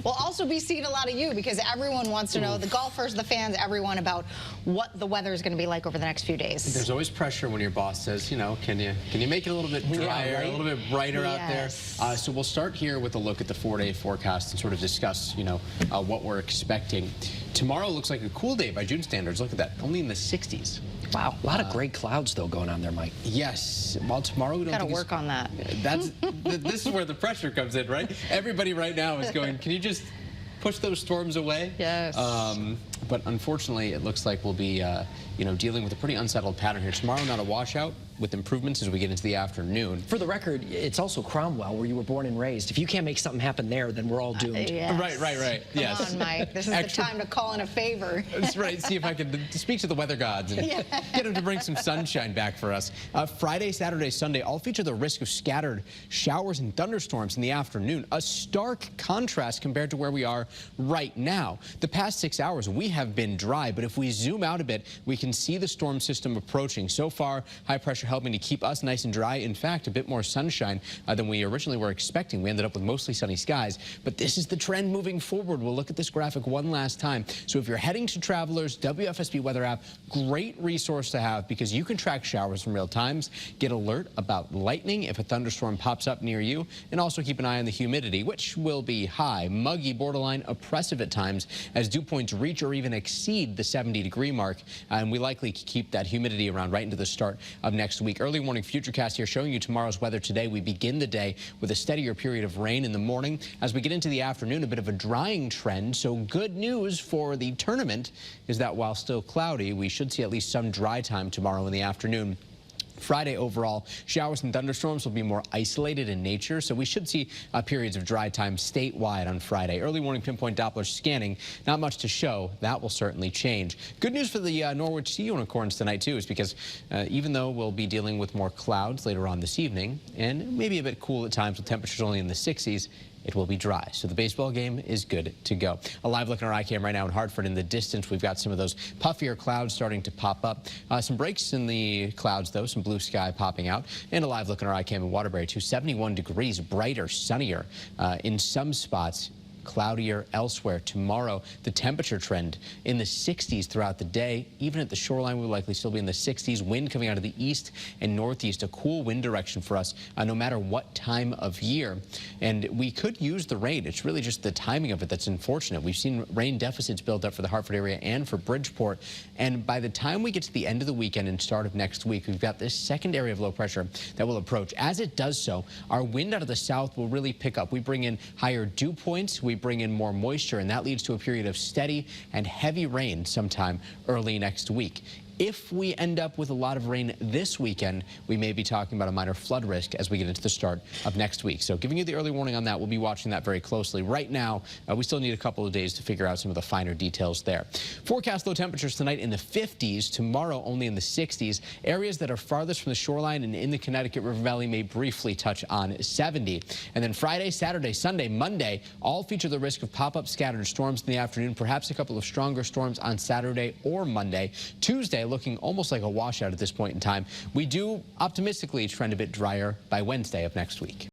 We'll also be seeing a lot of you because everyone wants to know, the golfers, the fans, everyone, about what the weather is going to be like over the next few days. There's always pressure when your boss says, you know, can you make it a little bit drier, a little bit brighter out there? So we'll start here with a look at the 4-day forecast and sort of discuss, you know, what we're expecting. Tomorrow looks like a cool day by June standards. Look at that, only in the 60s. Wow, a lot of great clouds though going on there, Mike. Yes. Well, tomorrow we don't gotta work on that. This is where the pressure comes in, right? Everybody right now is going, can you just push those storms away? Yes. But unfortunately, it looks like we'll be, you know, dealing with a pretty unsettled pattern here. Tomorrow, not a washout, with improvements as we get into the afternoon. For the record, it's also Cromwell, where you were born and raised. If you can't make something happen there, then we're all doomed. Yes. Right. Come on, Mike. This is the time to call in a favor. That's right. See if I can speak to the weather gods and get them to bring some sunshine back for us. Friday, Saturday, Sunday all feature the risk of scattered showers and thunderstorms in the afternoon. A stark contrast compared to where we are right now. The past 6 hours, we have been dry, but if we zoom out a bit, we can see the storm system approaching. So far, high pressure helping to keep us nice and dry. In fact, a bit more sunshine than we originally were expecting. We ended up with mostly sunny skies, but this is the trend moving forward. We'll look at this graphic one last time. So if you're heading to Travelers, WFSB weather app, great resource to have because you can track showers in real times, get alert about lightning if a thunderstorm pops up near you, and also keep an eye on the humidity, which will be high, muggy, borderline oppressive at times as dew points reach or even exceed the 70-degree mark, and we likely keep that humidity around right into the start of next week. Early morning futurecast here showing you tomorrow's weather today. We begin the day with a steadier period of rain in the morning. As we get into the afternoon, a bit of a drying trend. So good news for the tournament is that while still cloudy, we should see at least some dry time tomorrow in the afternoon. Friday overall, showers and thunderstorms will be more isolated in nature, so we should see periods of dry time statewide on Friday. Early morning pinpoint Doppler scanning, not much to show. That will certainly change. Good news for the Norwich Sea Unicorns tonight, too, is because even though we'll be dealing with more clouds later on this evening and maybe a bit cool at times with temperatures only in the 60s, it will be dry. So the baseball game is good to go. A live look on our iCam right now in Hartford. In the distance, we've got some of those puffier clouds starting to pop up. Some breaks in the clouds, though, some blue sky popping out. And a live look on our iCam in Waterbury, too. 71 degrees, brighter, sunnier in some spots. Cloudier elsewhere. Tomorrow, the temperature trend in the 60s throughout the day. Even at the shoreline, we'll likely still be in the 60s. Wind coming out of the east and northeast, a cool wind direction for us no matter what time of year. And we could use the rain. It's really just the timing of it that's unfortunate. We've seen rain deficits build up for the Hartford area and for Bridgeport. And by the time we get to the end of the weekend and start of next week, we've got this second area of low pressure that will approach. As it does so, our wind out of the south will really pick up. We bring in higher dew points. We bring in more moisture, and that leads to a period of steady and heavy rain sometime early next week. If we end up with a lot of rain this weekend, we may be talking about a minor flood risk as we get into the start of next week. So giving you the early warning on that, we'll be watching that very closely. Right now, we still need a couple of days to figure out some of the finer details there. Forecast low temperatures tonight in the 50s, tomorrow only in the 60s. Areas that are farthest from the shoreline and in the Connecticut River Valley may briefly touch on 70. And then Friday, Saturday, Sunday, Monday all feature the risk of pop-up scattered storms in the afternoon, perhaps a couple of stronger storms on Saturday or Monday. Tuesday, looking almost like a washout at this point in time. We do optimistically trend a bit drier by Wednesday of next week.